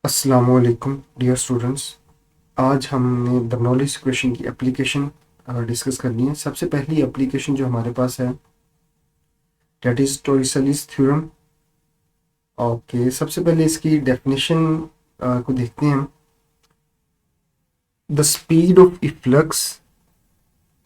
अस्सलामुअलैकुम dear students. आज हमने बर्नौलीज इक्वेशन की एप्लीकेशन डिस्कस करनी है। सबसे पहली एप्लीकेशन जो हमारे पास है that is Torricelli's theorem. Okay, सबसे पहले इसकी डेफिनेशन को देखते हैं। The speed of efflux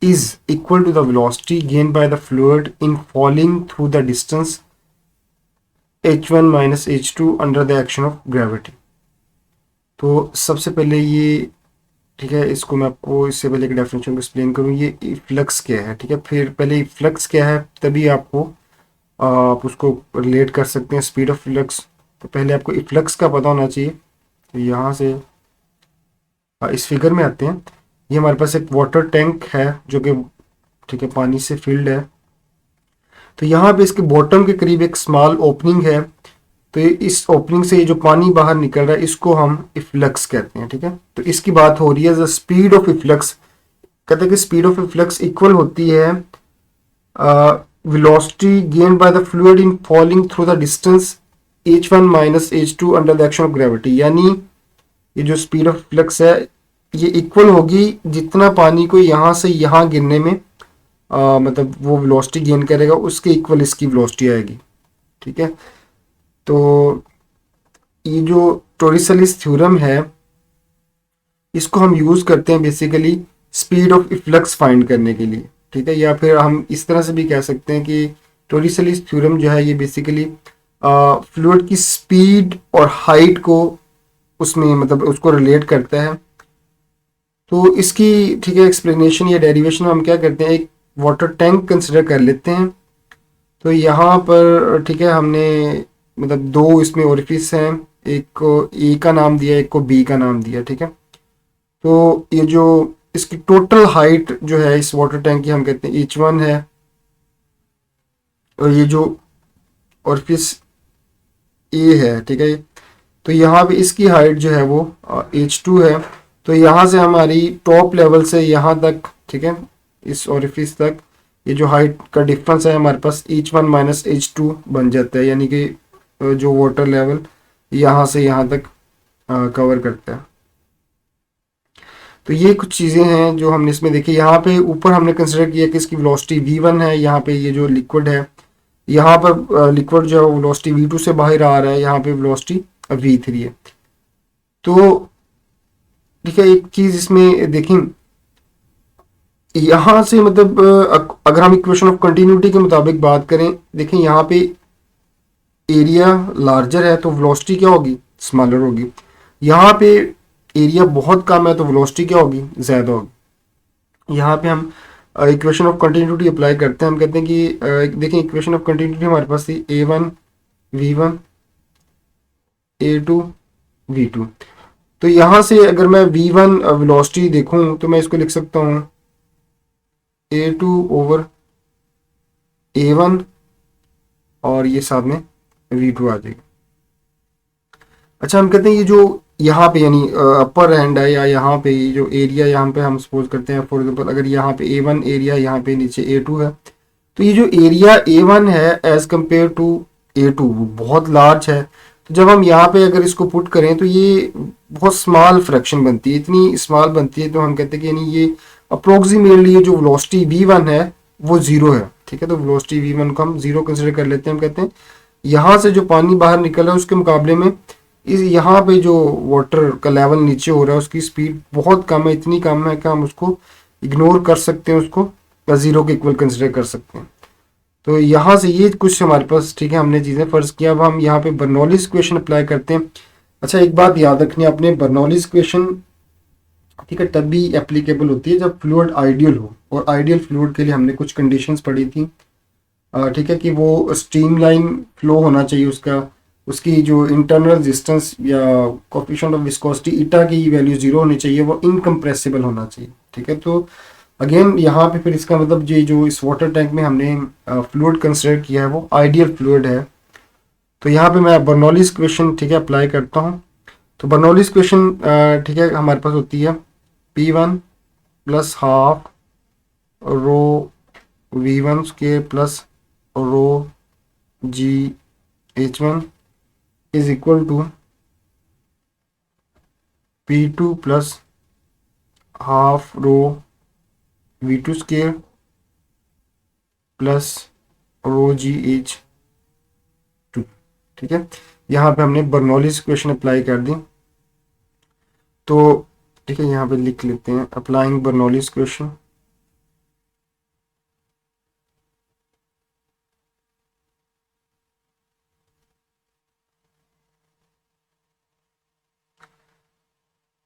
is equal to the velocity gained by the fluid in falling through the distance h1 minus h2 under the action of gravity। तो सबसे पहले ये, ठीक है, इसको मैं आपको इससे पहले एक डेफिनेशन को एक्सप्लेन करूँ। ये फ्लक्स क्या है, ठीक है, फिर पहले फ्लक्स क्या है तभी आपको आप उसको रिलेट कर सकते हैं स्पीड ऑफ फ्लक्स। तो पहले आपको फ्लक्स का पता होना चाहिए। तो यहाँ से इस फिगर में आते हैं। ये हमारे पास एक वाटर टैंक है जो कि, ठीक है, पानी से फिल्ड है। तो यहाँ पे इसके बॉटम के करीब एक स्मॉल ओपनिंग है। तो इस ओपनिंग से ये जो पानी बाहर निकल रहा है इसको हम इफ्लक्स कहते हैं, ठीक है। तो इसकी बात हो रही है द स्पीड ऑफ इफ्लक्स। कहते हैं कि स्पीड ऑफ इफ्लक्स इक्वल होती है velocity gain by the fluid in falling through the distance h1 minus h2 under the action of gravity. यानी ये जो स्पीड ऑफ फ्लक्स है ये इक्वल होगी जितना पानी को यहाँ से यहाँ गिरने में मतलब वो वेलोसिटी गेन करेगा उसके इक्वल इसकी वेलोसिटी आएगी, ठीक है। तो ये जो टोरिसेलीज थ्योरम है इसको हम यूज़ करते हैं basically speed of efflux find करने के लिए, ठीक है। या फिर हम इस तरह से भी कह सकते हैं कि टोरिसेलीज थ्योरम जो है ये बेसिकली फ्लूइड की स्पीड और हाइट को उसमें मतलब उसको रिलेट करता है। तो इसकी, ठीक है, एक्सप्लेनेशन या डेरिवेशन हम क्या करते हैं, एक वाटर टैंक कंसिडर कर लेते हैं। तो यहाँ पर, ठीक है, हमने मतलब दो इसमें ओरिफिस हैं, एक को ए का नाम दिया एक को बी का नाम दिया, ठीक है। तो ये जो इसकी टोटल हाइट जो है इस वाटर टैंक की हम कहते हैं h1 है। और ये जो ओरिफिस ए है, ठीक है, तो यहाँ पे इसकी हाइट जो है वो h2 है। तो यहाँ से हमारी टॉप लेवल से यहाँ तक, ठीक है, इस ओरिफिस तक ये जो हाइट का डिफरेंस है हमारे पास h1 माइनस h2 बन जाता है। यानी कि जो वाटर लेवल यहाँ से यहाँ तक कवर करता है। तो ये कुछ चीज़ें हैं जो हमने इसमें देखी। यहाँ पे ऊपर हमने कंसिडर किया कि इसकी वेलोसिटी v1 है। यहाँ पे ये जो लिक्विड है यहाँ पर लिक्विड जो है वो वेलोसिटी v2 से बाहर आ रहा है, यहाँ पे वेलोसिटी v3 है। तो ठीक है, एक चीज़ इसमें देखें, यहाँ से मतलब अगर हम इक्वेशन ऑफ कंटिन्यूटी के मुताबिक बात करें, देखें यहाँ पे एरिया लार्जर है तो वेलोसिटी क्या होगी, स्मॉलर होगी। यहाँ पे एरिया बहुत कम है तो वेलोसिटी क्या होगी, ज़्यादा होगी। यहाँ पे हम इक्वेशन ऑफ कंटिन्यूटी अप्लाई करते हैं। हम कहते हैं कि देखें इक्वेशन ऑफ कंटिन्यूटी हमारे पास थी a1 v1 a2 v2। तो यहाँ से अगर मैं v1 वेलोसिटी देखूँ तो मैं इसको लिख सकता हूँ a2 ओवर a1 और ये साथ में v2 आ जाएगा। अच्छा, हम कहते हैं ये जो यहाँ पे यानी अपर हैंड है या यहाँ पे ये जो एरिया यहाँ पे हम सपोज करते हैं फॉर एग्जांपल अगर यहाँ पे a1 एरिया यहाँ पे नीचे a2 है। तो ये जो एरिया a1 है एज कंपेयर टू a2 वो बहुत लार्ज है। तो जब हम यहाँ पे अगर इसको पुट करें तो ये बहुत स्मॉल फ्रैक्शन बनती है, इतनी स्मॉल बनती है। तो हम कहते हैं कि यानी ये अप्रोक्सीमेटली ये जो वेलोसिटी v1 है वो ज़ीरो है, ठीक है। तो वेलोसिटी v1 को हम ज़ीरो कंसिडर कर लेते हैं। हम कहते हैं यहाँ से जो पानी बाहर निकल रहा है उसके मुकाबले में इस यहाँ पे जो वाटर का लेवल नीचे हो रहा है उसकी स्पीड बहुत कम है, इतनी कम है कि हम उसको इग्नोर कर सकते हैं, उसको ज़ीरो के इक्वल कंसिडर कर सकते हैं। तो यहाँ से ये कुछ हमारे पास, ठीक है, हमने चीज़ें फ़र्ज किया। अब हम यहाँ पे बर्नौलीज इक्वेशन अप्लाई करते हैं। अच्छा, एक बात याद रखनी है आपने, बर्नौलीज इक्वेशन, ठीक है, तब भी एप्लीकेबल होती है जब फ्लूइड आइडियल हो। और आइडियल फ्लूइड के लिए हमने कुछ कंडीशंस पढ़ी थी, ठीक है, कि वो स्ट्रीमलाइन फ्लो होना चाहिए उसका, उसकी जो इंटरनल रेजिस्टेंस या कोफिशिएंट ऑफ विस्कोसिटी ईटा की वैल्यू जीरो होनी चाहिए, वो इनकम्प्रेसिबल होना चाहिए, ठीक है। तो अगेन यहाँ पे फिर इसका मतलब ये जो इस वाटर टैंक में हमने फ्लूइड कंसिडर किया है वो आइडियल फ्लूइड है। तो यहाँ पे मैं बर्नौलीज इक्वेशन, ठीक है, अप्लाई करता हूँ। तो बर्नौलीज इक्वेशन, ठीक है, हमारे पास होती है P1 plus half rho V1 square plus rho G H1 is equal to P2 plus half rho V2 square plus rho GH2। ठीक है, यहाँ पे हमने बर्नौलीज इक्वेशन अप्लाई कर दी। तो ठीक है, यहाँ पे लिख लेते हैं अप्लाइंग बर्नौलीज इक्वेशन।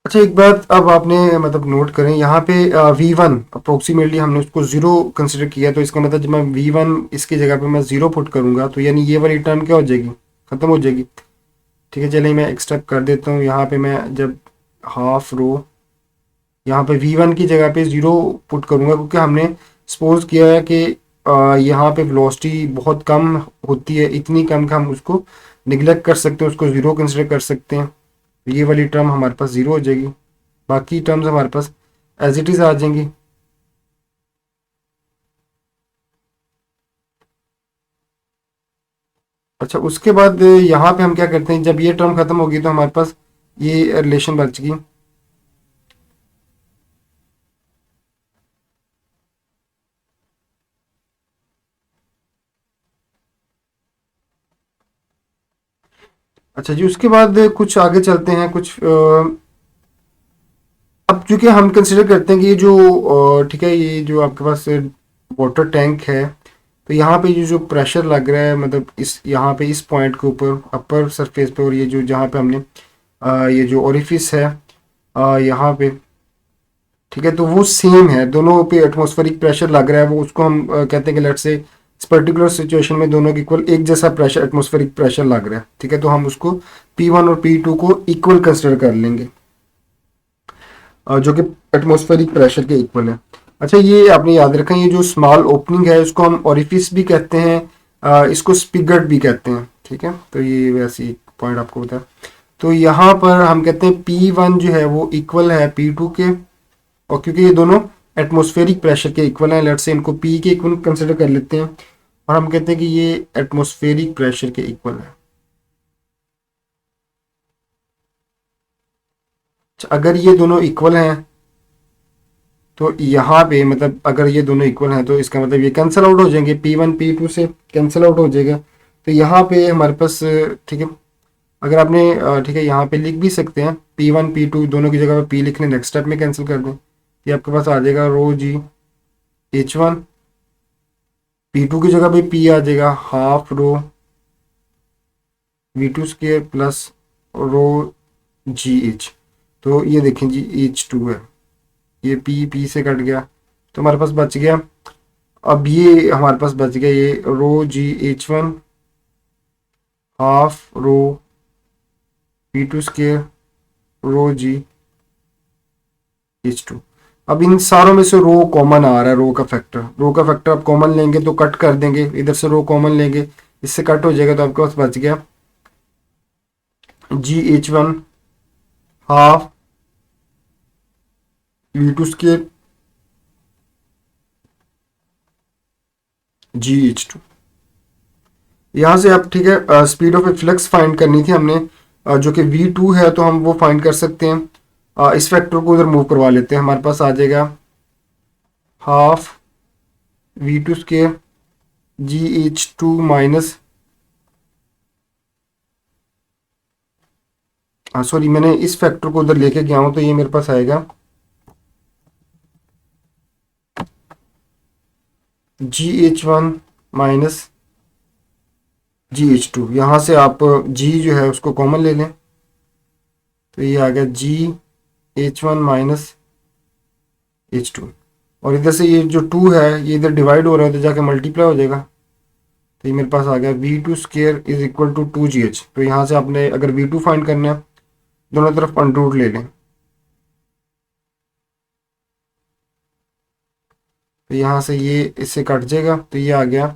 अच्छा, एक बात अब आपने मतलब नोट करें, यहाँ पे V1 अप्रोक्सीमेटली हमने उसको ज़ीरो कंसिडर किया, तो इसका मतलब जब मैं V1 इसकी जगह पे मैं ज़ीरो पुट करूँगा तो यानी ये वाली टर्म क्या हो जाएगी, ख़त्म हो जाएगी। ठीक है, चलिए मैं एक स्टेप कर देता हूँ। यहाँ पे मैं जब हाफ रो यहाँ पे V1 की जगह पे ज़ीरो पुट करूँगा, क्योंकि हमने सपोज किया है कि यहाँ पे वेलोसिटी बहुत कम होती है, इतनी कम कि हम उसको निगलेक्ट कर सकते हैं, उसको ज़ीरो कंसिडर कर सकते हैं। ये वाली टर्म हमारे पास ज़ीरो हो जाएगी, बाकी टर्म्स हमारे पास एज इट इज़ आ जाएंगी। अच्छा, उसके बाद यहाँ पे हम क्या करते हैं, जब ये टर्म खत्म होगी तो हमारे पास ये रिलेशन बच गई। अच्छा जी, उसके बाद कुछ आगे चलते हैं, कुछ अब चूंकि हम कंसिडर करते हैं कि ये जो ठीक है, ये जो आपके पास वाटर टैंक है, तो यहाँ पे ये जो प्रेशर लग रहा है, मतलब इस यहाँ पे इस पॉइंट के ऊपर अपर सरफेस पे, और ये जो जहाँ पे हमने ये जो ओरिफिस है यहाँ पे, ठीक है, तो वो सेम है, दोनों पे एटमॉस्फेरिक प्रेशर लग रहा है। वो उसको हम कहते हैं कि लेट्स से इस पर्टिकुलर सिचुएशन में दोनों के इक्वल एक जैसा प्रेशर, एटमॉस्फेरिक प्रेशर लग रहा है। ठीक है, तो हम उसको P1 और P2 को इक्वल कंसिडर कर लेंगे, जो कि एटमॉस्फेरिक प्रेशर के इक्वल है। अच्छा, ये आपने याद रखा, ये जो स्मॉल ओपनिंग है इसको हम ओरिफिस भी कहते हैं, इसको स्पिगट भी कहते हैं। ठीक है, तो ये वैसे एक पॉइंट आपको बताया। तो यहाँ पर हम कहते हैं P1 जो है वो इक्वल है P2 के, और क्योंकि ये दोनों एटमॉस्फेरिक प्रेशर के इक्वल हैं, लेट से इनको P के इक्वल कंसिडर कर लेते हैं, और हम कहते हैं कि ये एटमॉस्फेरिक प्रेशर के इक्वल है। अच्छा, अगर ये दोनों इक्वल हैं तो यहाँ पे मतलब अगर ये दोनों इक्वल हैं तो इसका मतलब ये कैंसिल आउट हो जाएंगे, P1 P2 से कैंसिल आउट हो जाएगा। तो यहाँ पे हमारे पास ठीक है, अगर आपने ठीक है यहाँ पे लिख भी सकते हैं P1 P2 दोनों की जगह पे P लिख लें, नेक्स्ट स्टेप में कैंसिल कर दें, ये आपके पास आ जाएगा रो GH1। P2 की जगह पे P आ जाएगा half rho V2 square plus रो GH। तो ये देखें जी H2 है, ये P से कट गया, तो हमारे पास बच गया, अब ये हमारे पास बच गया ये रो GH1 half rho P2 square रो GH2। अब इन सारों में से रो कॉमन आ रहा है, रो का फैक्टर आप कॉमन लेंगे तो कट कर देंगे, इधर से रो कॉमन लेंगे, इससे कट हो जाएगा, तो आपके पास बच गया GH1 half V2 square GH2। यहाँ से आप ठीक है स्पीड ऑफ फ्लक्स फाइंड करनी थी हमने, जो कि V2 है, तो हम वो फाइंड कर सकते हैं। इस फैक्टर को उधर मूव करवा लेते हैं, हमारे पास आ जाएगा half V2 square GH2 minus, हाँ सॉरी, मैंने इस फैक्टर को उधर लेके गया हूँ, तो ये मेरे पास आएगा GH1 माइनस GH2। यहाँ से आप G जो है उसको कॉमन ले लें, तो ये आ गया GH1 माइनस H2, और इधर से ये जो 2 है ये इधर डिवाइड हो रहा है तो जाके मल्टीप्लाई हो जाएगा, तो ये मेरे पास आ गया V2 square is equal to 2GH। तो यहाँ से आपने अगर V2 फाइंड करना है, दोनों तरफ अंडर रूट ले लें, तो यहाँ से ये इससे कट जाएगा, तो ये आ गया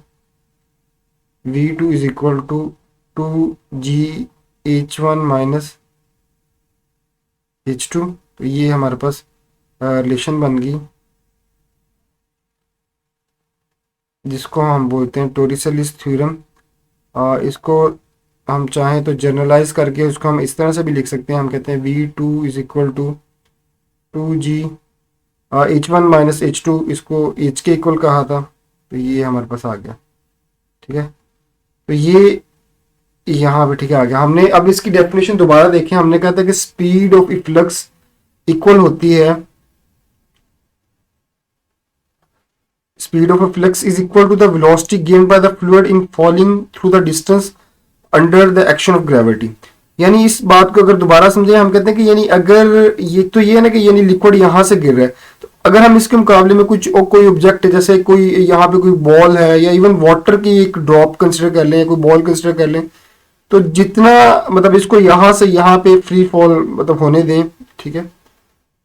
V2 is equal to 2GH1 minus H2। तो ये हमारे पास रिलेशन बन गई, जिसको हम बोलते हैं टोरिसेलिस थ्योरम। इसको हम चाहें तो जनरलाइज करके उसको हम इस तरह से भी लिख सकते हैं। हम कहते हैं V2 is equal to 2G H1 minus H2, इसको H के इक्वल कहा था, तो ये हमारे पास आ गया। ठीक है, तो ये यहाँ पे ठीक है आ गया। हमने अब इसकी डेफिनेशन दोबारा देखी, हमने कहा था कि स्पीड ऑफ इफ्लक्स इक्वल होती है, speed of flux is equal to the velocity gain by the fluid in falling through the distance under the action of gravity. यानी इस बात को अगर दोबारा समझे, हम कहते हैं कि यानी अगर ये तो ये है ना कि यानी लिक्विड यहाँ से गिर रहा है, तो अगर हम इसके मुकाबले में कुछ और कोई ऑब्जेक्ट है, जैसे कोई यहाँ पे कोई बॉल है या इवन वाटर की एक ड्रॉप कंसिडर कर लें या कोई बॉल कंसिडर कर लें, तो जितना मतलब इसको यहाँ से यहाँ पे फ्री फॉल मतलब होने दें, ठीक है,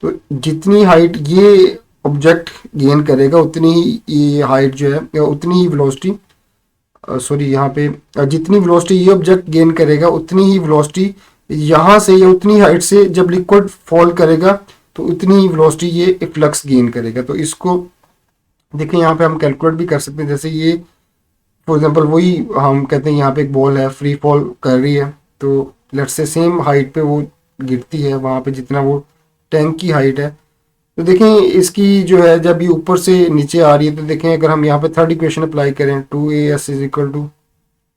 तो जितनी हाइट ये ऑब्जेक्ट गेन करेगा उतनी ही ये हाइट जो है या उतनी ही वेलोसिटी सॉरी यहाँ पे जितनी वेलोसिटी ये ऑब्जेक्ट गेन करेगा उतनी ही वेलोसिटी यहाँ से या उतनी हाइट से जब लिक्विड फॉल करेगा तो उतनी ही वेलोसिटी ये फ्लक्स गेन करेगा। तो इसको देखिए यहाँ पे हम कैलकुलेट भी कर सकते हैं। जैसे ये फॉर एग्जांपल वही हम कहते हैं यहाँ पे एक बॉल है फ्री फॉल कर रही है, तो लेट्स से सेम हाइट पे वो गिरती है वहाँ पे जितना वो टैंक की हाइट है। तो देखें इसकी जो है जब ये ऊपर से नीचे आ रही है, तो देखें अगर हम यहाँ पे थर्ड इक्वेशन अप्लाई करें 2as is equal to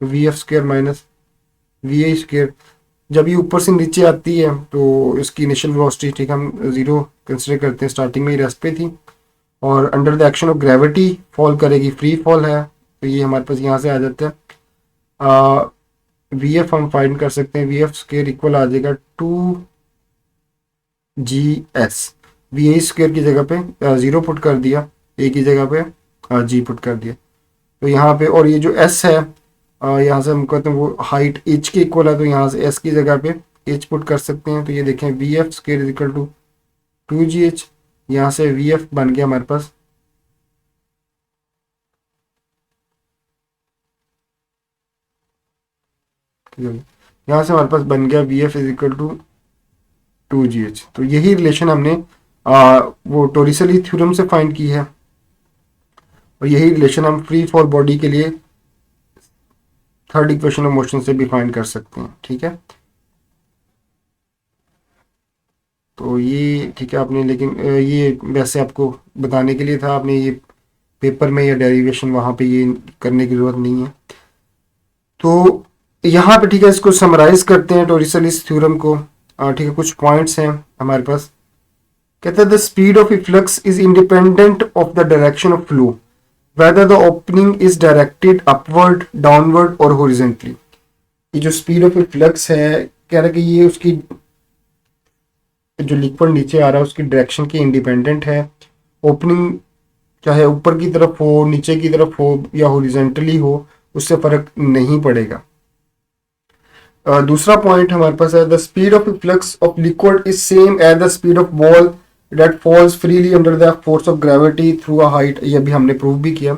V F square minus V A square, जब ये ऊपर से नीचे आती है तो इसकी इनिशियल वेलोसिटी ठीक हम 0 कंसिडर करते हैं, स्टार्टिंग में ही रेस्ट पे थी और under the action of gravity fall करेगी, फ्री फॉल है, तो ये हमारे पास यहाँ से आ जाता है। वी एफ हम फाइंड कर सकते हैं, वी एफ स्क्र इक्वल आ जाएगा 2GS, वी ए स्क्र की जगह पे 0 पुट कर दिया, ए की जगह पे जी पुट कर दिया, तो यहाँ पे और ये जो एस है यहाँ से हम कहते हैं वो हाइट एच के इक्वल है, तो यहाँ से एस की जगह पे एच पुट कर सकते हैं। तो ये देखें V F square is equal to 2GH, यहाँ से वी एफ बन गया हमारे पास यहाँ से हमारे पास बन गया V F is equal to 2GH। तो यही रिलेशन हमने वो टोरिसेली थ्योरम से फाइंड की है और यही रिलेशन हम फ्री फॉल बॉडी के लिए थर्ड इक्वेशन ऑफ मोशन से भी फाइंड कर सकते हैं। ठीक है, तो ये ठीक है आपने, लेकिन ये वैसे आपको बताने के लिए था, आपने ये पेपर में या डेरिवेशन वहाँ पे ये करने की जरूरत नहीं है। तो यहाँ पे ठीक है इसको समराइज करते हैं टोरिसेलिस थ्योरम को। ठीक है, कुछ पॉइंट्स हैं हमारे पास। कहते हैं the speed of efflux is independent of the direction of flow whether the opening is directed upward, downward और हॉरिजॉन्टली। ये जो स्पीड ऑफ इफ्लक्स है कह रहा है कि ये उसकी जो लिक्विड नीचे आ रहा है उसकी डायरेक्शन के इंडिपेंडेंट है। ओपनिंग चाहे ऊपर की तरफ हो, नीचे की तरफ हो या हॉरिजॉन्टली हो, उससे फर्क नहीं पड़ेगा। दूसरा पॉइंट हमारे पास है the speed of flux of liquid is same as the speed of ball that falls freely under the force of gravity through a height. ये भी हमने प्रूव भी किया।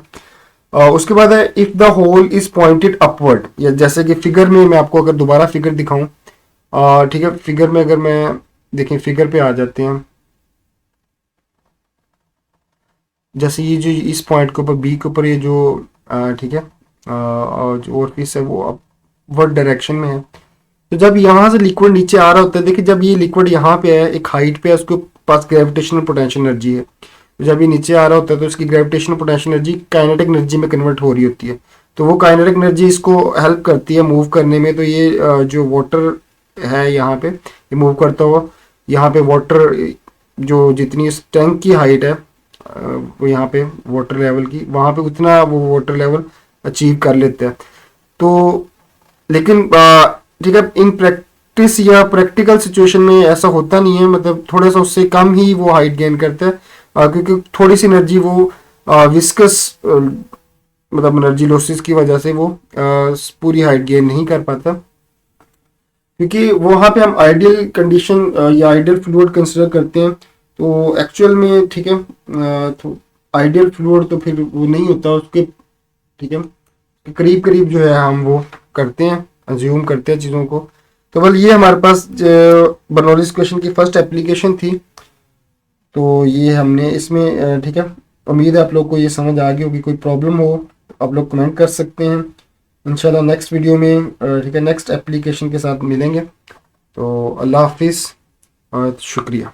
उसके बाद है if the hole is pointed upward, या जैसे कि फिगर में मैं आपको अगर दोबारा फिगर दिखाऊं, ठीक है, फिगर में अगर मैं देखें फिगर पे आ जाते हैं, जैसे ये जो इस पॉइंट के ऊपर बी के ऊपर ये जो ठीक है जो ओरफिस है वो अपवर्ड डायरेक्शन में है। तो जब यहाँ से लिक्विड नीचे आ रहा होता है, देखिए जब ये लिक्विड यहाँ पे है एक हाइट पे है, उसके पास ग्रेविटेशनल पोटेंशियल एनर्जी है, तो जब ये नीचे आ रहा होता है तो इसकी gravitational potential energy kinetic energy में कन्वर्ट हो रही होती है। तो वो काइनेटिक एनर्जी इसको हेल्प करती है मूव करने में। तो ये जो वाटर है यहाँ पे ये मूव करता हुआ, यहाँ पे वाटर जो जितनी इस टैंक की हाइट है वो यहाँ पे वाटर लेवल की, वहाँ पे उतना वो वाटर लेवल अचीव कर लेते हैं। तो लेकिन ठीक है, इन प्रैक्टिस या प्रैक्टिकल सिचुएशन में ऐसा होता नहीं है, मतलब थोड़ा सा उससे कम ही वो हाइट गेन करता है क्योंकि थोड़ी सी एनर्जी वो विस्कस मतलब एनर्जी लॉसेस की वजह से वो पूरी हाइट गेन नहीं कर पाता, क्योंकि वहाँ पे हम आइडियल कंडीशन या आइडियल फ्लूइड कंसिडर करते हैं। तो एक्चुअल में ठीक है तो आइडियल फ्लूइड तो फिर वो नहीं होता उसके, ठीक है, करीब करीब जो है हम वो करते हैं, अज्यूम करते हैं चीज़ों को। तो बल ये हमारे पास बर्नौलीज क्वेश्चन की फर्स्ट एप्लीकेशन थी, तो ये हमने इसमें ठीक है, उम्मीद है आप लोग को ये समझ आ गई होगी। कोई प्रॉब्लम हो आप लोग कमेंट कर सकते हैं। इंशाल्लाह नेक्स्ट वीडियो में ठीक है नेक्स्ट एप्लीकेशन के साथ मिलेंगे। तो अल्लाह हाफिज़ और शुक्रिया।